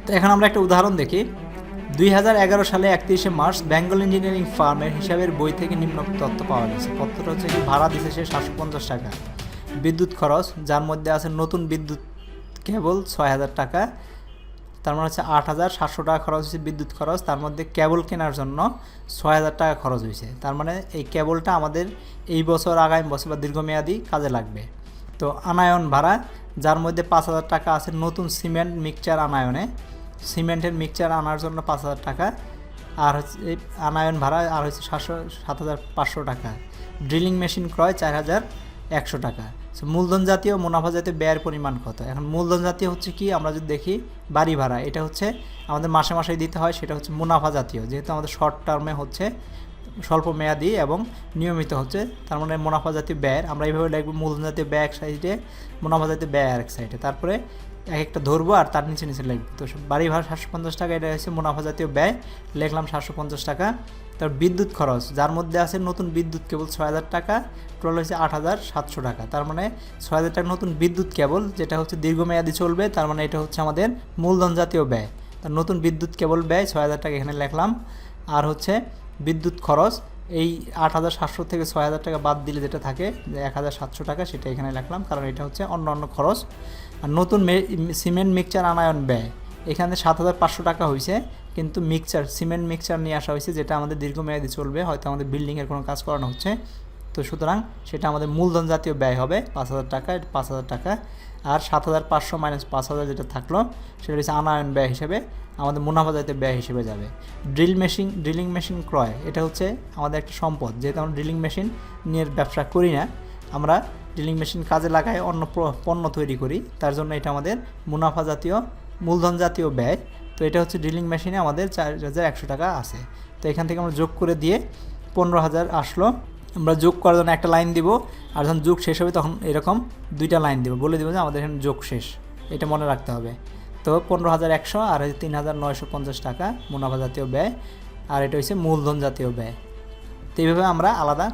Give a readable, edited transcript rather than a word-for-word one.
তো এখন আমরা একটা উদাহরণ দেখি। 2011 সালে 31শে মার্চ বেঙ্গল ইঞ্জিনিয়ারিং ফার্মের হিসাবের বই থেকে নিম্ন তথ্য পাওয়া গেছে। তথ্যটা হচ্ছে কি, ভাড়া দিছে সে 750 টাকা, বিদ্যুৎ খরচ যার মধ্যে আছে নতুন বিদ্যুৎ কেবল 6000 টাকা, তার মানে হচ্ছে 8700 টাকা খরচ হয়েছে বিদ্যুৎ খরচ, তার মধ্যে কেবল কেনার জন্য 6000 টাকা খরচ হয়েছে। তার মানে এই কেবলটা আমাদের এই বছর আগামী বছর বা দীর্ঘমেয়াদী কাজে লাগবে। তো আনায়ন ভাড়া যার মধ্যে 5000 টাকা আছে নতুন সিমেন্ট মিক্সচার আনায়নে, সিমেন্টের মিক্সচার আনার জন্য 5000 টাকা, আর হচ্ছে এই আনায়ন ভাড়া আর হচ্ছে 7500 টাকা। ড্রিলিং মেশিন ক্রয় 4100 টাকা। মূলধন জাতীয় মুনাফা জাতীয় ব্যয়ের পরিমাণ কত? এখন মূলধন জাতীয় হচ্ছে কি, আমরা যদি দেখি বাড়ি ভাড়া, এটা হচ্ছে আমাদের মাসে মাসে দিতে হয়, সেটা হচ্ছে মুনাফা জাতীয়, যেহেতু আমাদের শর্ট টার্মে হচ্ছে স্বল্প মেয়াদি এবং নিয়মিত হচ্ছে, তার মানে মুনাফা জাতীয় ব্যয়ের আমরা এইভাবে লিখব, মূলধন জাতীয় ব্যয় এক সাইডে, মুনাফা জাতীয় ব্যয় আরেক সাইডে, তারপরে এক একটা ধরবো আর তার নিচে নিচে লিখবো। তো বাড়ি ভাড়া 750 টাকা, এটা হচ্ছে মুনাফা জাতীয় ব্যয়, লিখলাম 750 টাকা। তার বিদ্যুৎ খরচ যার মধ্যে আছে নতুন বিদ্যুৎ কেবল 6000 টাকা, টোটাল হচ্ছে 8700 টাকা। তার মানে 6000 টাকা নতুন বিদ্যুৎ কেবল, যেটা হচ্ছে দীর্ঘমেয়াদী চলবে, তার মানে এটা হচ্ছে আমাদের মূলধন জাতীয় ব্যয়। তার নতুন বিদ্যুৎ কেবল ব্যয় 6000 টাকা এখানে লিখলাম। আর হচ্ছে বিদ্যুৎ খরচ, এই 8700 থেকে 6000 টাকা বাদ দিলে যেটা থাকে 1700 টাকা, সেটা এখানে লিখলাম, কারণ এটা হচ্ছে অন্য খরচ। আর নতুন সিমেন্ট মিক্সচার আনায়ন ব্যয়, এখানে 7500 টাকা হয়েছে, কিন্তু সিমেন্ট মিক্সচার নিয়ে আসা হয়েছে, যেটা আমাদের দীর্ঘমেয়াদী চলবে, হয়তো আমাদের বিল্ডিংয়ের কোনো কাজ করানো হচ্ছে, তো সুতরাং সেটা আমাদের মূলধন জাতীয় ব্যয় হবে 5000 টাকা, 5000 টাকা। আর 7500 মাইনাস 5000 যেটা থাকলো সেটা হচ্ছে আনায়ন ব্যয় হিসেবে আমাদের মুনাফা জাতীয় ব্যয় হিসেবে যাবে। ড্রিলিং মেশিন ক্রয়, এটা হচ্ছে আমাদের একটা সম্পদ, যেহেতু আমরা ড্রিলিং মেশিন নিয়ে ব্যবসা করি না, আমরা ড্রিলিং মেশিন কাজে লাগাই অন্য পণ্য তৈরি করি, তার জন্য এটা আমাদের মুনাফা জাতীয় মূলধন জাতীয় ব্যয়। তো এটা হচ্ছে ড্রিলিং মেশিনে আমাদের 4100 টাকা আছে। তো এখান থেকে আমরা যোগ করে দিয়ে 15000 আসলো। আমরা যোগ করার জন্য একটা লাইন দিব, আর যখন যোগ শেষ হবে তখন এরকম দুইটা লাইন দিব, বলে দিব যে আমাদের এখানে যোগ শেষ, এটা মনে রাখতে হবে। তো 15100 আর 3950 টাকা মুনাফা জাতীয় ব্যয়, আর এটা হচ্ছে মূলধন জাতীয় ব্যয়। তো এইভাবে আমরা আলাদা